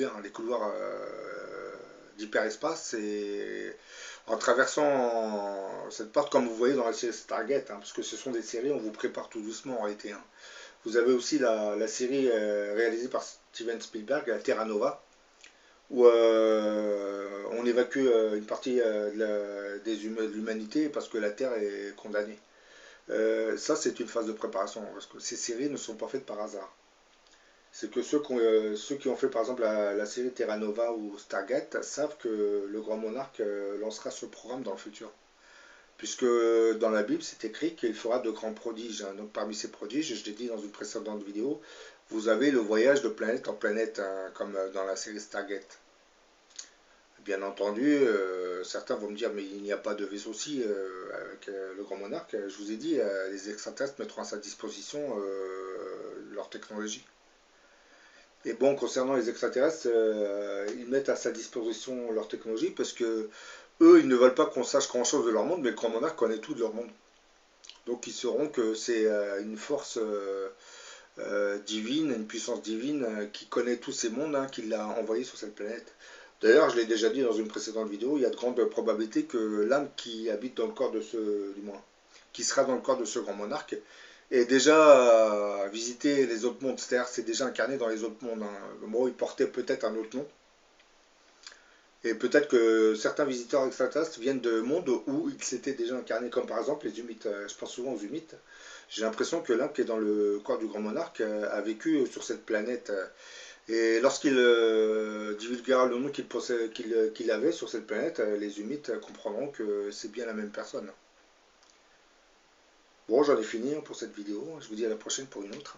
découvert les couloirs d'hyperespace et en traversant cette porte comme vous voyez dans la série Stargate, parce que ce sont des séries, on vous prépare tout doucement en réalité. Vous avez aussi la série réalisée par Steven Spielberg, la Terra Nova, où on évacue une partie de l'humanité parce que la Terre est condamnée. Ça, c'est une phase de préparation, parce que ces séries ne sont pas faites par hasard. C'est que ceux qui ont fait par exemple la série Terra Nova ou Stargate savent que le grand monarque lancera ce programme dans le futur. Puisque dans la Bible, c'est écrit qu'il fera de grands prodiges. Donc parmi ces prodiges, je l'ai dit dans une précédente vidéo, vous avez le voyage de planète en planète, comme dans la série Stargate. Bien entendu, certains vont me dire, mais il n'y a pas de vaisseau aussi avec le grand monarque. Je vous ai dit, les extraterrestres mettront à sa disposition leur technologie. Et bon, concernant les extraterrestres, ils mettent à sa disposition leur technologie parce que eux, ils ne veulent pas qu'on sache grand-chose de leur monde, mais le grand monarque connaît tout de leur monde. Donc ils sauront que c'est une force divine, une puissance divine qui connaît tous ces mondes, qui l'a envoyé sur cette planète. D'ailleurs, je l'ai déjà dit dans une précédente vidéo, il y a de grandes probabilités que l'âme qui habite dans le corps de du moins, qui sera dans le corps de ce grand monarque, ait déjà visité les autres mondes. C'est-à-dire, c'est déjà incarné dans les autres mondes. Le mot, il portait peut-être un autre nom. Et peut-être que certains visiteurs extraterrestres viennent de mondes où ils s'étaient déjà incarnés, comme par exemple les Humites. Je pense souvent aux Humites. J'ai l'impression que l'âme qui est dans le corps du grand monarque a vécu sur cette planète. Et lorsqu'il divulguera le nom qu'il avait sur cette planète, les Humites comprendront que c'est bien la même personne. Bon, j'en ai fini pour cette vidéo. Je vous dis à la prochaine pour une autre.